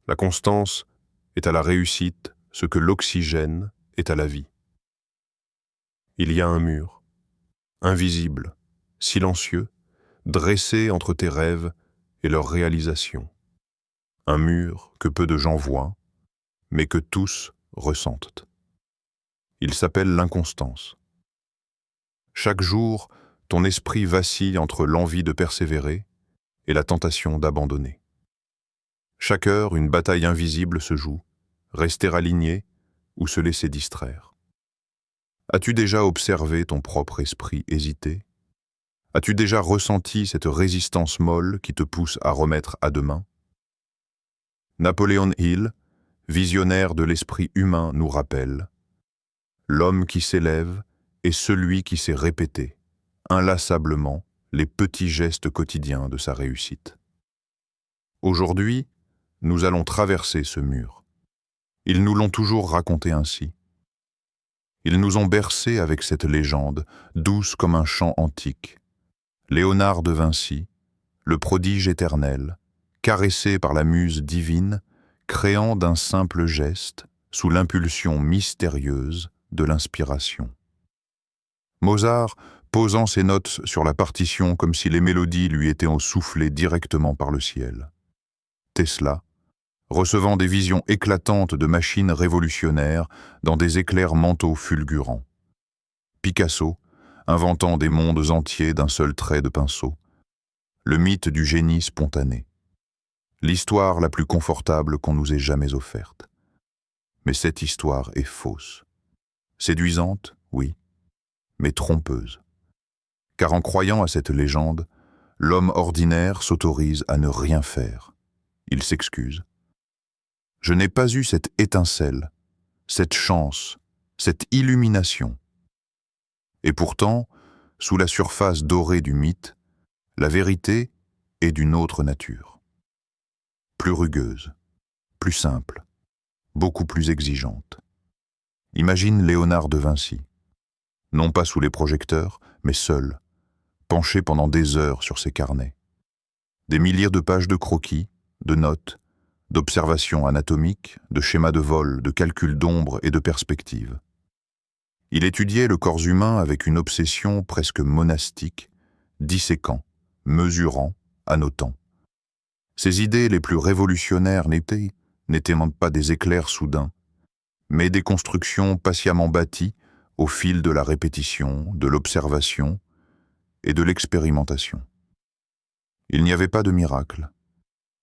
La constance est à la réussite ce que l'oxygène est à la vie. Il y a un mur, invisible, silencieux, dressé entre tes rêves et leur réalisation. Un mur que peu de gens voient, mais que tous ressentent. Il s'appelle l'inconstance. Chaque jour, ton esprit vacille entre l'envie de persévérer et la tentation d'abandonner. Chaque heure, une bataille invisible se joue, rester aligné ou se laisser distraire. As-tu déjà observé ton propre esprit hésiter? As-tu déjà ressenti cette résistance molle qui te pousse à remettre à demain? Napoléon Hill, visionnaire de l'esprit humain, nous rappelle: l'homme qui s'élève est celui qui sait répéter, inlassablement, les petits gestes quotidiens de sa réussite. Aujourd'hui, nous allons traverser ce mur. Ils nous l'ont toujours raconté ainsi. Ils nous ont bercés avec cette légende, douce comme un chant antique. Léonard de Vinci, le prodige éternel, caressé par la muse divine, créant d'un simple geste, sous l'impulsion mystérieuse de l'inspiration. Mozart, posant ses notes sur la partition comme si les mélodies lui étaient soufflées directement par le ciel. Tesla, recevant des visions éclatantes de machines révolutionnaires dans des éclairs mentaux fulgurants. Picasso, inventant des mondes entiers d'un seul trait de pinceau. Le mythe du génie spontané. L'histoire la plus confortable qu'on nous ait jamais offerte. Mais cette histoire est fausse. Séduisante, oui, mais trompeuse. Car en croyant à cette légende, l'homme ordinaire s'autorise à ne rien faire. Il s'excuse. Je n'ai pas eu cette étincelle, cette chance, cette illumination. Et pourtant, sous la surface dorée du mythe, la vérité est d'une autre nature. Plus rugueuse, plus simple, beaucoup plus exigeante. Imagine Léonard de Vinci, non pas sous les projecteurs, mais seul, penché pendant des heures sur ses carnets. Des milliers de pages de croquis, de notes, d'observations anatomiques, de schémas de vol, de calculs d'ombre et de perspectives. Il étudiait le corps humain avec une obsession presque monastique, disséquant, mesurant, annotant. Ses idées les plus révolutionnaires n'étaient pas des éclairs soudains, mais des constructions patiemment bâties au fil de la répétition, de l'observation et de l'expérimentation. Il n'y avait pas de miracle,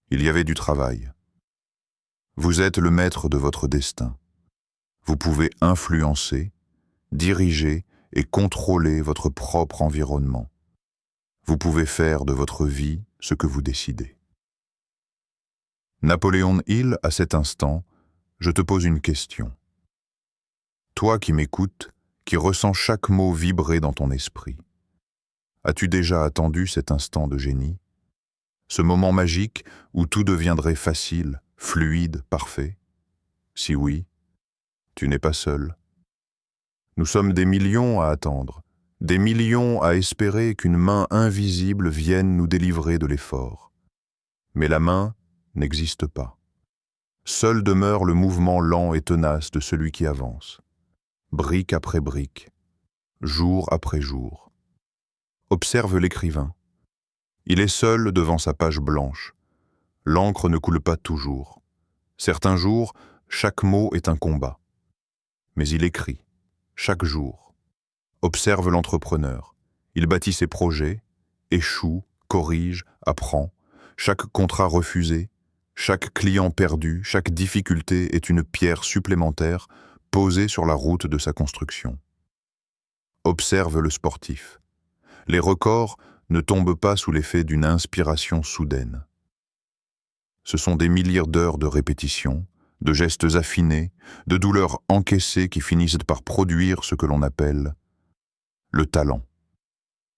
il y avait du travail. Vous êtes le maître de votre destin. Vous pouvez influencer, diriger et contrôler votre propre environnement. Vous pouvez faire de votre vie ce que vous décidez. Napoléon Hill, à cet instant, je te pose une question. Toi qui m'écoutes, qui ressens chaque mot vibrer dans ton esprit, as-tu déjà attendu cet instant de génie? Ce moment magique où tout deviendrait facile, fluide, parfait? Si oui, tu n'es pas seul. Nous sommes des millions à attendre, des millions à espérer qu'une main invisible vienne nous délivrer de l'effort. Mais la main n'existe pas. Seul demeure le mouvement lent et tenace de celui qui avance, brique après brique, jour après jour. Observe l'écrivain. Il est seul devant sa page blanche. L'encre ne coule pas toujours. Certains jours, chaque mot est un combat. Mais il écrit, chaque jour. Observe l'entrepreneur. Il bâtit ses projets, échoue, corrige, apprend. Chaque contrat refusé, chaque client perdu, chaque difficulté est une pierre supplémentaire posée sur la route de sa construction. Observe le sportif. Les records ne tombent pas sous l'effet d'une inspiration soudaine. Ce sont des milliers d'heures de répétition, de gestes affinés, de douleurs encaissées qui finissent par produire ce que l'on appelle le talent.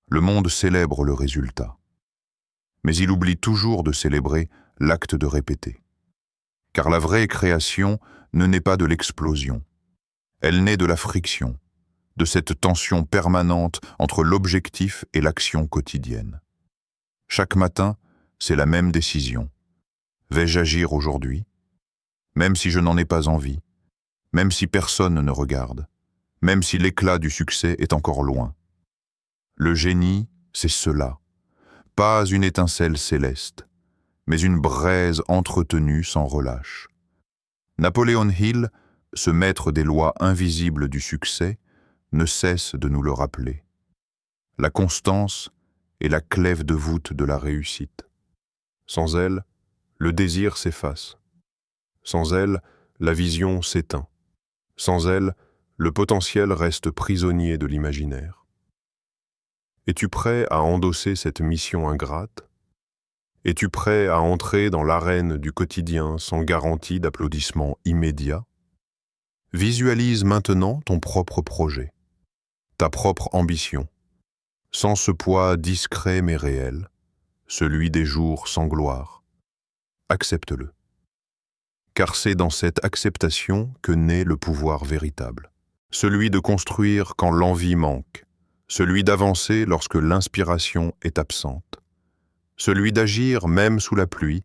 Le monde célèbre le résultat. Mais il oublie toujours de célébrer l'acte de répéter. Car la vraie création ne naît pas de l'explosion. Elle naît de la friction, de cette tension permanente entre l'objectif et l'action quotidienne. Chaque matin, c'est la même décision. Vais-je agir aujourd'hui? même si je n'en ai pas envie, même si personne ne regarde, même si l'éclat du succès est encore loin. Le génie, c'est cela, pas une étincelle céleste, mais une braise entretenue sans relâche. Napoléon Hill, ce maître des lois invisibles du succès, ne cesse de nous le rappeler. La constance est la clef de voûte de la réussite. Sans elle, le désir s'efface. Sans elle, la vision s'éteint. Sans elle, le potentiel reste prisonnier de l'imaginaire. Es-tu prêt à endosser cette mission ingrate? Es-tu prêt à entrer dans l'arène du quotidien sans garantie d'applaudissements immédiats? Visualise maintenant ton propre projet, ta propre ambition, sans ce poids discret mais réel, celui des jours sans gloire. Accepte-le. Car c'est dans cette acceptation que naît le pouvoir véritable. Celui de construire quand l'envie manque, celui d'avancer lorsque l'inspiration est absente, celui d'agir même sous la pluie,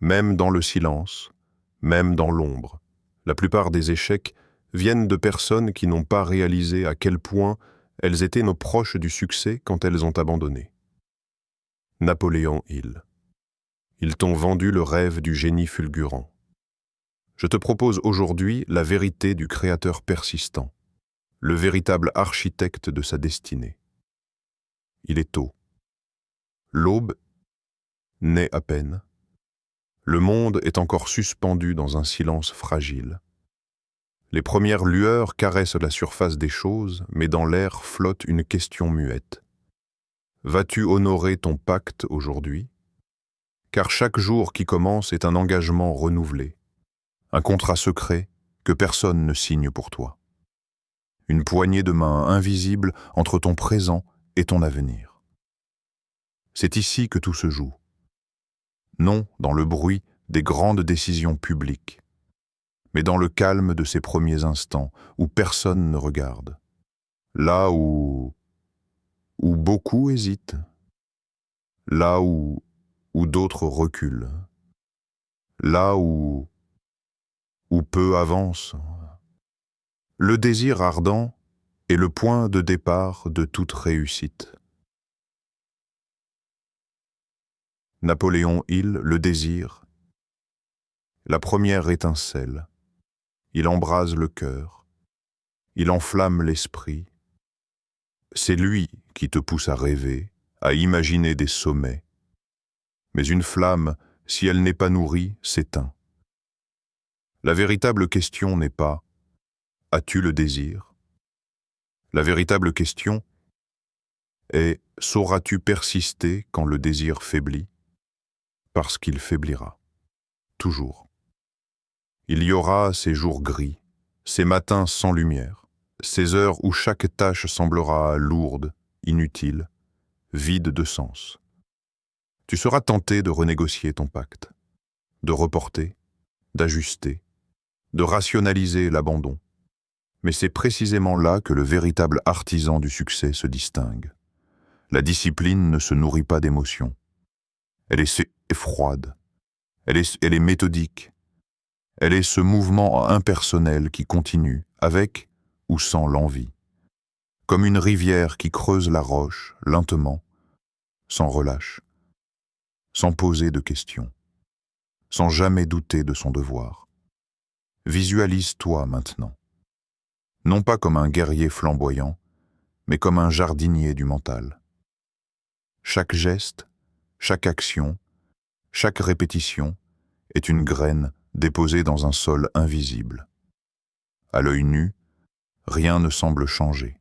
même dans le silence, même dans l'ombre. La plupart des échecs viennent de personnes qui n'ont pas réalisé à quel point elles étaient nos proches du succès quand elles ont abandonné. Napoléon Hill. Ils t'ont vendu le rêve du génie fulgurant. Je te propose aujourd'hui la vérité du créateur persistant, le véritable architecte de sa destinée. Il est tôt. L'aube naît à peine. Le monde est encore suspendu dans un silence fragile. Les premières lueurs caressent la surface des choses, mais dans l'air flotte une question muette. Vas-tu honorer ton pacte aujourd'hui? Car chaque jour qui commence est un engagement renouvelé, un contrat secret que personne ne signe pour toi. Une poignée de main invisible entre ton présent et ton avenir. C'est ici que tout se joue. Non dans le bruit des grandes décisions publiques, mais dans le calme de ces premiers instants où personne ne regarde. Là où beaucoup hésitent. Là où d'autres reculent. Là où peu avancent. Le désir ardent est le point de départ de toute réussite. Napoléon Hill, le désir, la première étincelle. Il embrase le cœur, il enflamme l'esprit. C'est lui qui te pousse à rêver, à imaginer des sommets. Mais une flamme, si elle n'est pas nourrie, s'éteint. La véritable question n'est pas « As-tu le désir ?» La véritable question est « Sauras-tu persister quand le désir faiblit ?» Parce qu'il faiblira. Toujours. Il y aura ces jours gris, ces matins sans lumière, ces heures où chaque tâche semblera lourde, inutile, vide de sens. Tu seras tenté de renégocier ton pacte, de reporter, d'ajuster, de rationaliser l'abandon. Mais c'est précisément là que le véritable artisan du succès se distingue. La discipline ne se nourrit pas d'émotions. Elle est froide. Elle est méthodique. Elle est ce mouvement impersonnel qui continue, avec ou sans l'envie. Comme une rivière qui creuse la roche, lentement, sans relâche, sans poser de questions, sans jamais douter de son devoir. Visualise-toi maintenant. Non pas comme un guerrier flamboyant, mais comme un jardinier du mental. Chaque geste, chaque action, chaque répétition est une graine déposée dans un sol invisible. À l'œil nu, rien ne semble changer.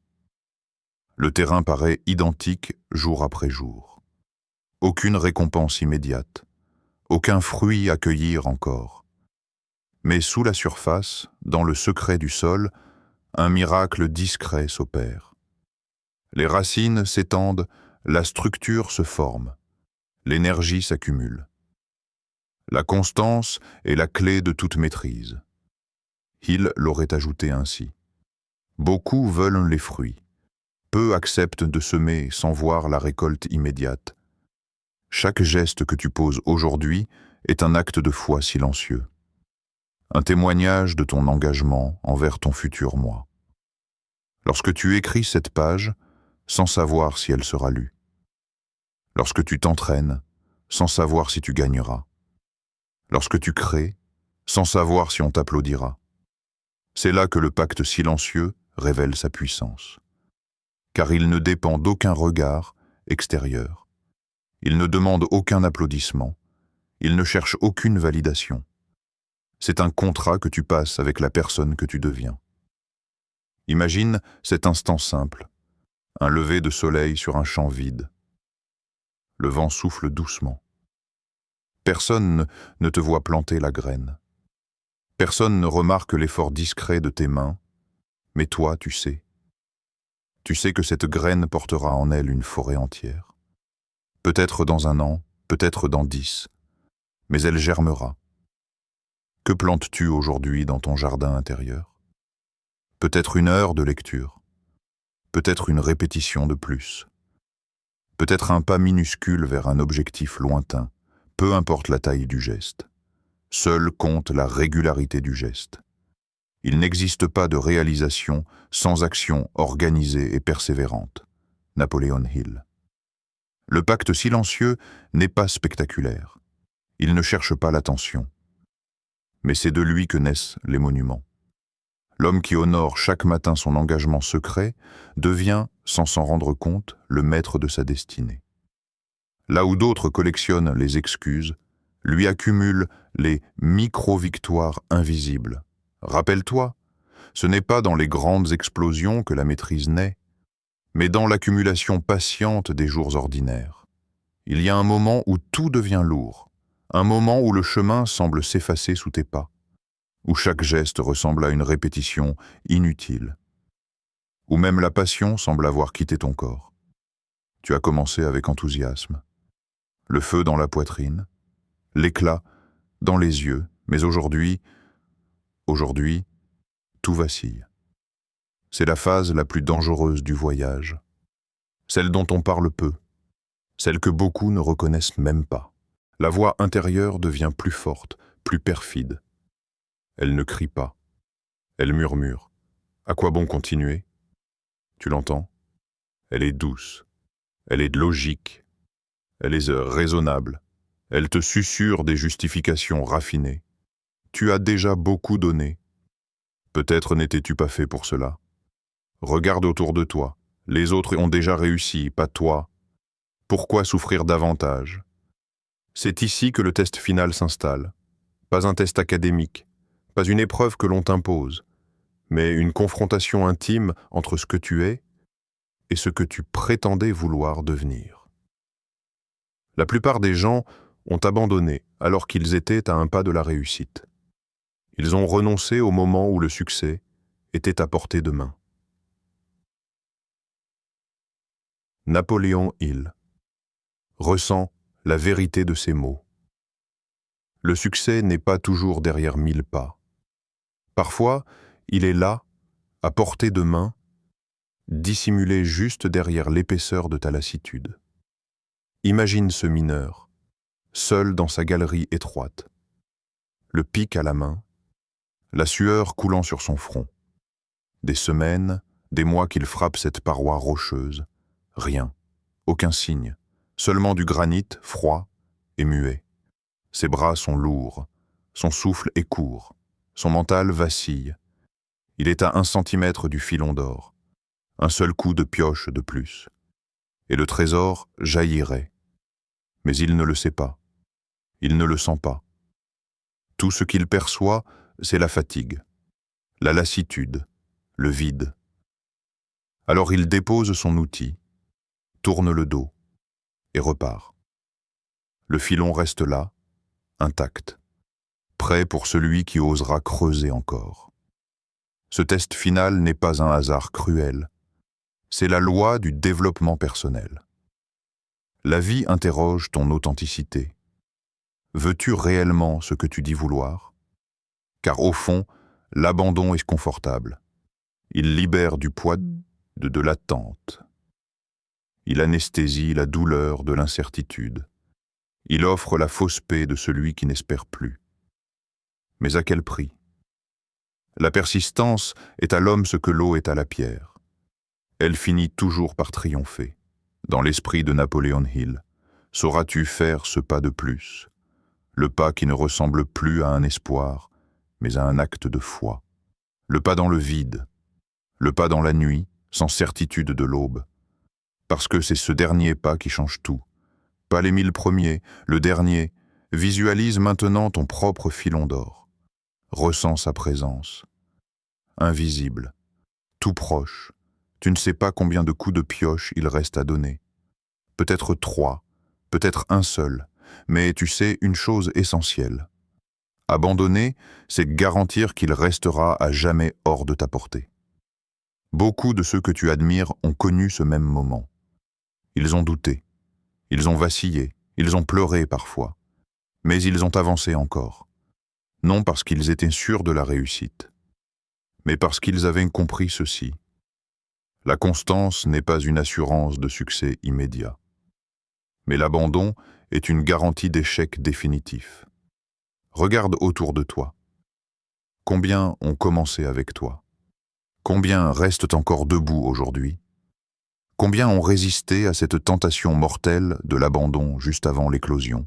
Le terrain paraît identique jour après jour. Aucune récompense immédiate, aucun fruit à cueillir encore. Mais sous la surface, dans le secret du sol, un miracle discret s'opère. Les racines s'étendent, la structure se forme, l'énergie s'accumule. La constance est la clé de toute maîtrise. Hill l'aurait ajouté ainsi. Beaucoup veulent les fruits. Peu acceptent de semer sans voir la récolte immédiate. Chaque geste que tu poses aujourd'hui est un acte de foi silencieux. un témoignage de ton engagement envers ton futur moi. Lorsque tu écris cette page, sans savoir si elle sera lue. Lorsque tu t'entraînes, sans savoir si tu gagneras. Lorsque tu crées, sans savoir si on t'applaudira. C'est là que le pacte silencieux révèle sa puissance. Car il ne dépend d'aucun regard extérieur. Il ne demande aucun applaudissement. Il ne cherche aucune validation. C'est un contrat que tu passes avec la personne que tu deviens. Imagine cet instant simple, un lever de soleil sur un champ vide. Le vent souffle doucement. Personne ne te voit planter la graine. Personne ne remarque l'effort discret de tes mains, mais toi, tu sais. Tu sais que cette graine portera en elle une forêt entière. Peut-être dans 1 an, peut-être dans 10, mais elle germera. Que plantes-tu aujourd'hui dans ton jardin intérieur? Peut-être 1 heure de lecture, peut-être une répétition de plus, peut-être un pas minuscule vers un objectif lointain, peu importe la taille du geste. Seul compte la régularité du geste. Il n'existe pas de réalisation sans action organisée et persévérante. Napoléon Hill. Le pacte silencieux n'est pas spectaculaire. Il ne cherche pas l'attention. Mais c'est de lui que naissent les monuments. L'homme qui honore chaque matin son engagement secret devient, sans s'en rendre compte, le maître de sa destinée. Là où d'autres collectionnent les excuses, lui accumule les micro-victoires invisibles. Rappelle-toi, ce n'est pas dans les grandes explosions que la maîtrise naît, mais dans l'accumulation patiente des jours ordinaires. Il y a un moment où tout devient lourd, un moment où le chemin semble s'effacer sous tes pas, où chaque geste ressemble à une répétition inutile, où même la passion semble avoir quitté ton corps. Tu as commencé avec enthousiasme, le feu dans la poitrine, l'éclat dans les yeux, mais aujourd'hui, tout vacille. C'est la phase la plus dangereuse du voyage, celle dont on parle peu, celle que beaucoup ne reconnaissent même pas. La voix intérieure devient plus forte, plus perfide. Elle ne crie pas, elle murmure. À quoi bon continuer? Tu l'entends? Elle est douce, elle est logique, elle est raisonnable, elle te susurre des justifications raffinées. Tu as déjà beaucoup donné. Peut-être n'étais-tu pas fait pour cela. Regarde autour de toi. Les autres ont déjà réussi, pas toi. Pourquoi souffrir davantage? C'est ici que le test final s'installe. Pas un test académique, pas une épreuve que l'on t'impose, mais une confrontation intime entre ce que tu es et ce que tu prétendais vouloir devenir. La plupart des gens ont abandonné alors qu'ils étaient à un pas de la réussite. Ils ont renoncé au moment où le succès était à portée de main. Napoléon Hill ressent la vérité de ces mots. Le succès n'est pas toujours derrière 1000 pas. Parfois, il est là, à portée de main, dissimulé juste derrière l'épaisseur de ta lassitude. Imagine ce mineur, seul dans sa galerie étroite, le pic à la main, la sueur coulant sur son front. Des semaines, des mois qu'il frappe cette paroi rocheuse. Rien, aucun signe, seulement du granit froid et muet. Ses bras sont lourds, son souffle est court, son mental vacille. Il est à 1 centimètre du filon d'or, un seul coup de pioche de plus. Et le trésor jaillirait. Mais il ne le sait pas, il ne le sent pas. Tout ce qu'il perçoit, c'est la fatigue, la lassitude, le vide. Alors il dépose son outil, tourne le dos et repart. Le filon reste là, intact, prêt pour celui qui osera creuser encore. Ce test final n'est pas un hasard cruel, c'est la loi du développement personnel. La vie interroge ton authenticité. Veux-tu réellement ce que tu dis vouloir? Car au fond, l'abandon est confortable. Il libère du poids de l'attente. Il anesthésie la douleur de l'incertitude. Il offre la fausse paix de celui qui n'espère plus. Mais à quel prix? La persistance est à l'homme ce que l'eau est à la pierre. Elle finit toujours par triompher. Dans l'esprit de Napoléon Hill, sauras-tu faire ce pas de plus, le pas qui ne ressemble plus à un espoir, mais à un acte de foi, le pas dans le vide, le pas dans la nuit, sans certitude de l'aube, parce que c'est ce dernier pas qui change tout. Pas les 1000 premiers, le dernier. Visualise maintenant ton propre filon d'or. Ressens sa présence. Invisible, tout proche. Tu ne sais pas combien de coups de pioche il reste à donner. Peut-être 3, peut-être un seul, mais tu sais une chose essentielle. Abandonner, c'est garantir qu'il restera à jamais hors de ta portée. Beaucoup de ceux que tu admires ont connu ce même moment. Ils ont douté, ils ont vacillé, ils ont pleuré parfois, mais ils ont avancé encore. Non parce qu'ils étaient sûrs de la réussite, mais parce qu'ils avaient compris ceci. La constance n'est pas une assurance de succès immédiat, mais l'abandon est une garantie d'échec définitif. Regarde autour de toi. Combien ont commencé avec toi? Combien restent encore debout aujourd'hui? Combien ont résisté à cette tentation mortelle de l'abandon juste avant l'éclosion?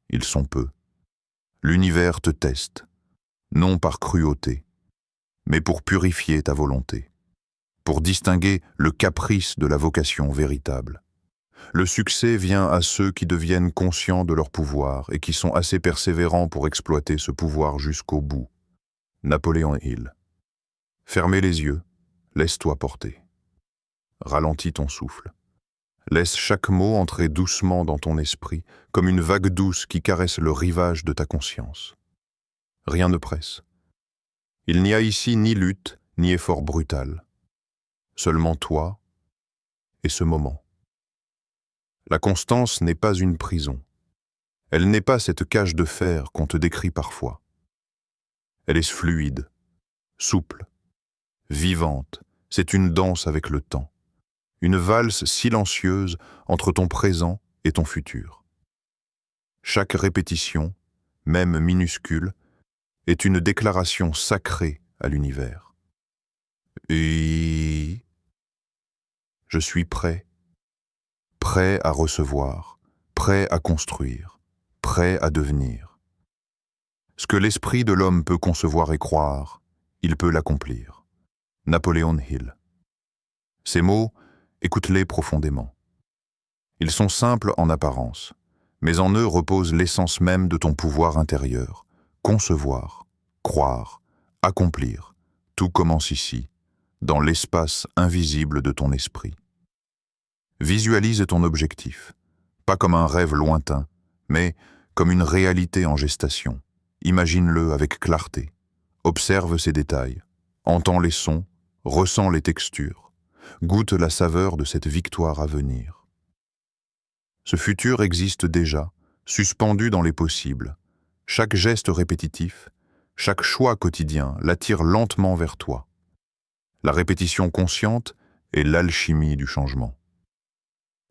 Ils sont peu. L'univers te teste, non par cruauté, mais pour purifier ta volonté, pour distinguer le caprice de la vocation véritable. Le succès vient à ceux qui deviennent conscients de leur pouvoir et qui sont assez persévérants pour exploiter ce pouvoir jusqu'au bout. Napoléon Hill. Fermez les yeux, laisse-toi porter. Ralentis ton souffle. Laisse chaque mot entrer doucement dans ton esprit, comme une vague douce qui caresse le rivage de ta conscience. Rien ne presse. Il n'y a ici ni lutte, ni effort brutal. Seulement toi et ce moment. La constance n'est pas une prison. Elle n'est pas cette cage de fer qu'on te décrit parfois. Elle est fluide, souple, vivante. C'est une danse avec le temps. Une valse silencieuse entre ton présent et ton futur. Chaque répétition, même minuscule, est une déclaration sacrée à l'univers. Et je suis prêt, prêt à recevoir, prêt à construire, prêt à devenir. Ce que l'esprit de l'homme peut concevoir et croire, il peut l'accomplir. Napoléon Hill. Ces mots, écoute-les profondément. Ils sont simples en apparence, mais en eux repose l'essence même de ton pouvoir intérieur. Concevoir, croire, accomplir, tout commence ici, dans l'espace invisible de ton esprit. Visualise ton objectif, pas comme un rêve lointain, mais comme une réalité en gestation. Imagine-le avec clarté. Observe ses détails, entends les sons, ressens les textures, goûte la saveur de cette victoire à venir. Ce futur existe déjà, suspendu dans les possibles. Chaque geste répétitif, chaque choix quotidien l'attire lentement vers toi. La répétition consciente est l'alchimie du changement.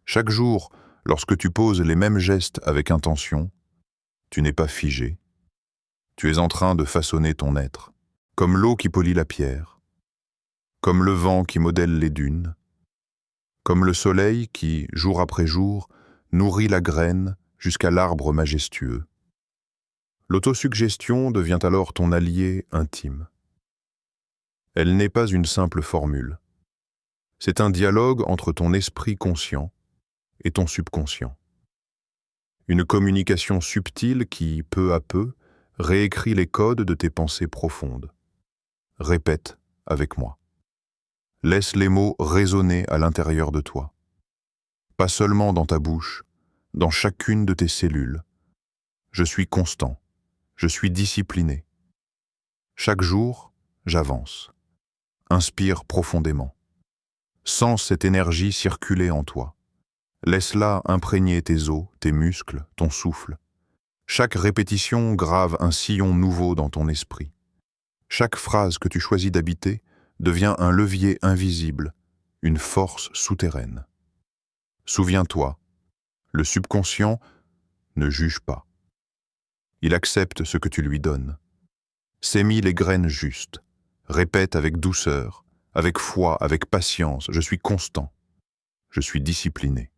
Chaque jour, lorsque tu poses les mêmes gestes avec intention, tu n'es pas figé. Tu es en train de façonner ton être, comme l'eau qui polit la pierre, comme le vent qui modèle les dunes, comme le soleil qui, jour après jour, nourrit la graine jusqu'à l'arbre majestueux. L'autosuggestion devient alors ton allié intime. Elle n'est pas une simple formule. C'est un dialogue entre ton esprit conscient et ton subconscient. Une communication subtile qui, peu à peu, réécrit les codes de tes pensées profondes. Répète avec moi. Laisse les mots résonner à l'intérieur de toi. Pas seulement dans ta bouche, dans chacune de tes cellules. Je suis constant, je suis discipliné. Chaque jour, j'avance. Inspire profondément. Sens cette énergie circuler en toi. Laisse-la imprégner tes os, tes muscles, ton souffle. Chaque répétition grave un sillon nouveau dans ton esprit. Chaque phrase que tu choisis d'habiter devient un levier invisible, une force souterraine. Souviens-toi, le subconscient ne juge pas. Il accepte ce que tu lui donnes. Sème les graines justes. Répète avec douceur, avec foi, avec patience. Je suis constant. Je suis discipliné.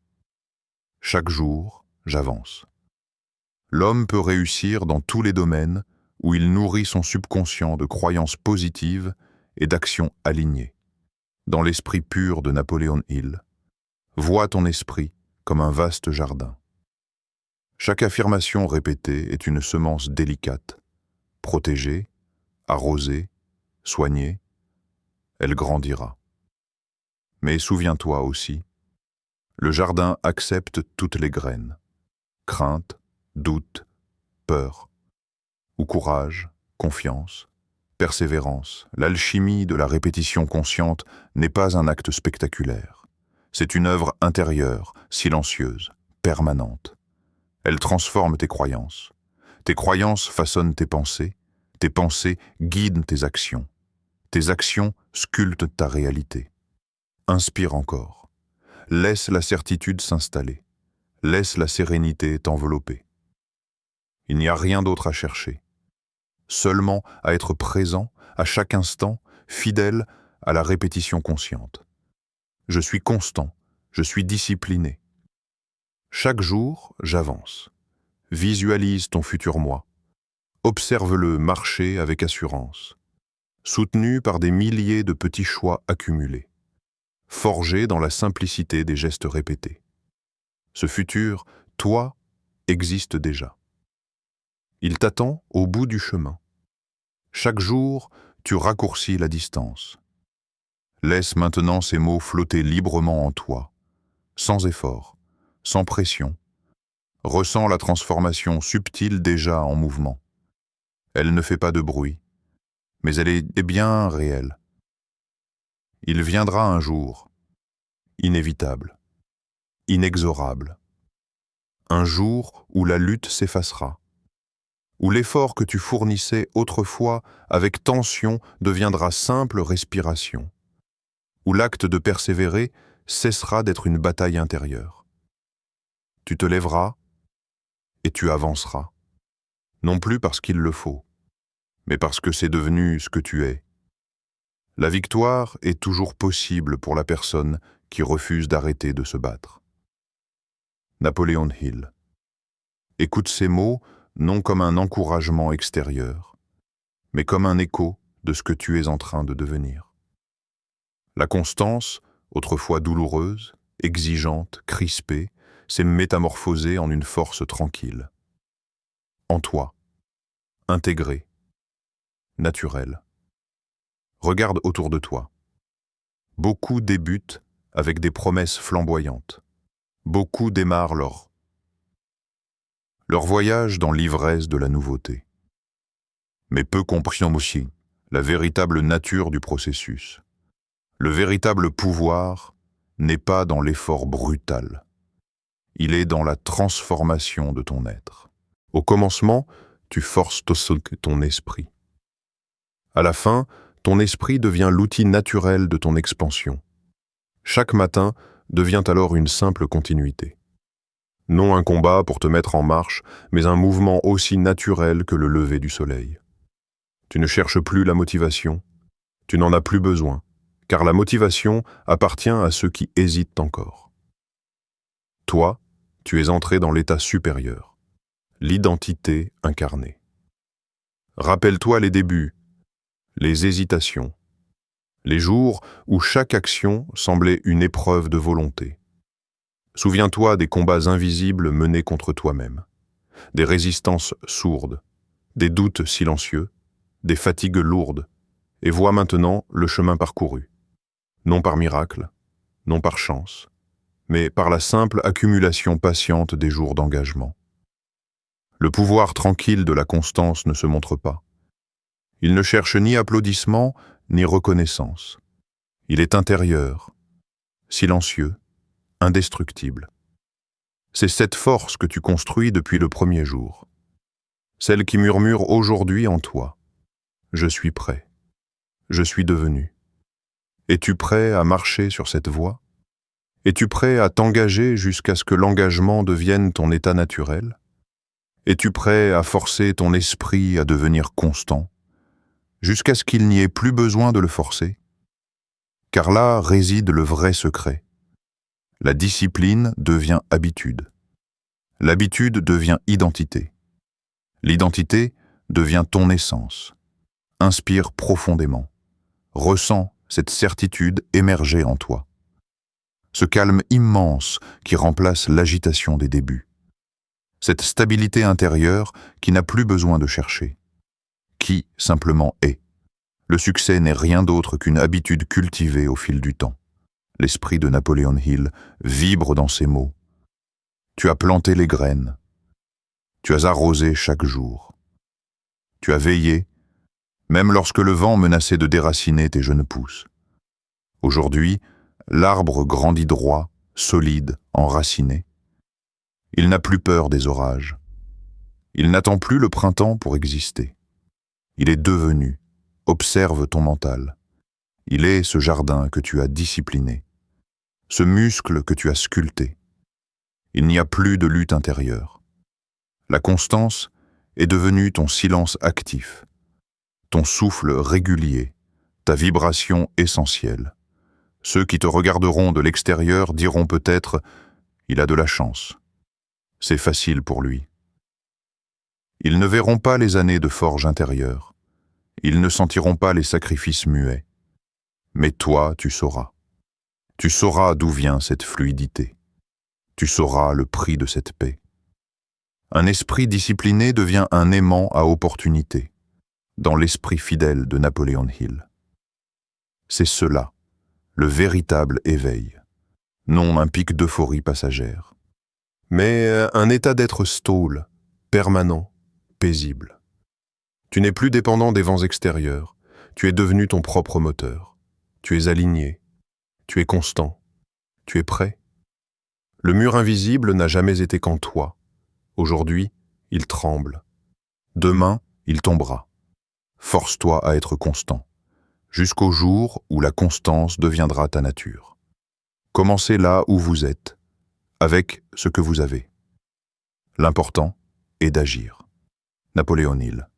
Chaque jour, j'avance. L'homme peut réussir dans tous les domaines où il nourrit son subconscient de croyances positives et d'actions alignées. Dans l'esprit pur de Napoléon Hill, vois ton esprit comme un vaste jardin. Chaque affirmation répétée est une semence délicate, protégée, arrosée, soignée, elle grandira. Mais souviens-toi aussi, le jardin accepte toutes les graines. Crainte, doute, peur, ou courage, confiance, persévérance. L'alchimie de la répétition consciente n'est pas un acte spectaculaire. C'est une œuvre intérieure, silencieuse, permanente. Elle transforme tes croyances. Tes croyances façonnent tes pensées guident tes actions sculptent ta réalité. Inspire encore. Laisse la certitude s'installer. Laisse la sérénité t'envelopper. Il n'y a rien d'autre à chercher. Seulement à être présent, à chaque instant, fidèle à la répétition consciente. Je suis constant, je suis discipliné. Chaque jour, j'avance. Visualise ton futur moi. Observe-le marcher avec assurance. Soutenu par des milliers de petits choix accumulés. Forgé dans la simplicité des gestes répétés. Ce futur, toi, existe déjà. Il t'attend au bout du chemin. Chaque jour, tu raccourcis la distance. Laisse maintenant ces mots flotter librement en toi, sans effort, sans pression. Ressens la transformation subtile déjà en mouvement. Elle ne fait pas de bruit, mais elle est bien réelle. Il viendra un jour, inévitable, inexorable. Un jour où la lutte s'effacera, où l'effort que tu fournissais autrefois avec tension deviendra simple respiration, où l'acte de persévérer cessera d'être une bataille intérieure. Tu te lèveras et tu avanceras, non plus parce qu'il le faut, mais parce que c'est devenu ce que tu es. La victoire est toujours possible pour la personne qui refuse d'arrêter de se battre. Napoléon Hill. Écoute ces mots non comme un encouragement extérieur, mais comme un écho de ce que tu es en train de devenir. La constance, autrefois douloureuse, exigeante, crispée, s'est métamorphosée en une force tranquille. En toi, intégrée, naturelle. Regarde autour de toi. Beaucoup débutent avec des promesses flamboyantes. Beaucoup démarrent leur voyage dans l'ivresse de la nouveauté. Mais peu comprennent aussi la véritable nature du processus. Le véritable pouvoir n'est pas dans l'effort brutal. Il est dans la transformation de ton être. Au commencement, tu forces ton esprit. À la fin, ton esprit devient l'outil naturel de ton expansion. Chaque matin devient alors une simple continuité. Non un combat pour te mettre en marche, mais un mouvement aussi naturel que le lever du soleil. Tu ne cherches plus la motivation, tu n'en as plus besoin, car la motivation appartient à ceux qui hésitent encore. Toi, tu es entré dans l'état supérieur, l'identité incarnée. Rappelle-toi les débuts, les hésitations, les jours où chaque action semblait une épreuve de volonté. Souviens-toi des combats invisibles menés contre toi-même, des résistances sourdes, des doutes silencieux, des fatigues lourdes, et vois maintenant le chemin parcouru, non par miracle, non par chance, mais par la simple accumulation patiente des jours d'engagement. Le pouvoir tranquille de la constance ne se montre pas. Il ne cherche ni applaudissement, ni reconnaissance. Il est intérieur, silencieux, indestructible. C'est cette force que tu construis depuis le premier jour. Celle qui murmure aujourd'hui en toi. Je suis prêt. Je suis devenu. Es-tu prêt à marcher sur cette voie? Es-tu prêt à t'engager jusqu'à ce que l'engagement devienne ton état naturel? Es-tu prêt à forcer ton esprit à devenir constant, jusqu'à ce qu'il n'y ait plus besoin de le forcer. Car là réside le vrai secret. La discipline devient habitude. L'habitude devient identité. L'identité devient ton essence. Inspire profondément. Ressens cette certitude émerger en toi. Ce calme immense qui remplace l'agitation des débuts. Cette stabilité intérieure qui n'a plus besoin de chercher. Qui simplement est. Le succès n'est rien d'autre qu'une habitude cultivée au fil du temps. L'esprit de Napoléon Hill vibre dans ces mots. Tu as planté les graines. Tu as arrosé chaque jour. Tu as veillé, même lorsque le vent menaçait de déraciner tes jeunes pousses. Aujourd'hui, l'arbre grandit droit, solide, enraciné. Il n'a plus peur des orages. Il n'attend plus le printemps pour exister. Il est devenu. Observe ton mental. Il est ce jardin que tu as discipliné, ce muscle que tu as sculpté. Il n'y a plus de lutte intérieure. La constance est devenue ton silence actif, ton souffle régulier, ta vibration essentielle. Ceux qui te regarderont de l'extérieur diront peut-être « il a de la chance ». C'est facile pour lui. Ils ne verront pas les années de forge intérieure. Ils ne sentiront pas les sacrifices muets. Mais toi, tu sauras. Tu sauras d'où vient cette fluidité. Tu sauras le prix de cette paix. Un esprit discipliné devient un aimant à opportunité, dans l'esprit fidèle de Napoléon Hill. C'est cela, le véritable éveil, non un pic d'euphorie passagère, mais un état d'être stôle, permanent, paisible. Tu n'es plus dépendant des vents extérieurs, tu es devenu ton propre moteur. Tu es aligné, tu es constant, tu es prêt. Le mur invisible n'a jamais été qu'en toi. Aujourd'hui, il tremble. Demain, il tombera. Force-toi à être constant, jusqu'au jour où la constance deviendra ta nature. Commencez là où vous êtes, avec ce que vous avez. L'important est d'agir. Napoléon Hill.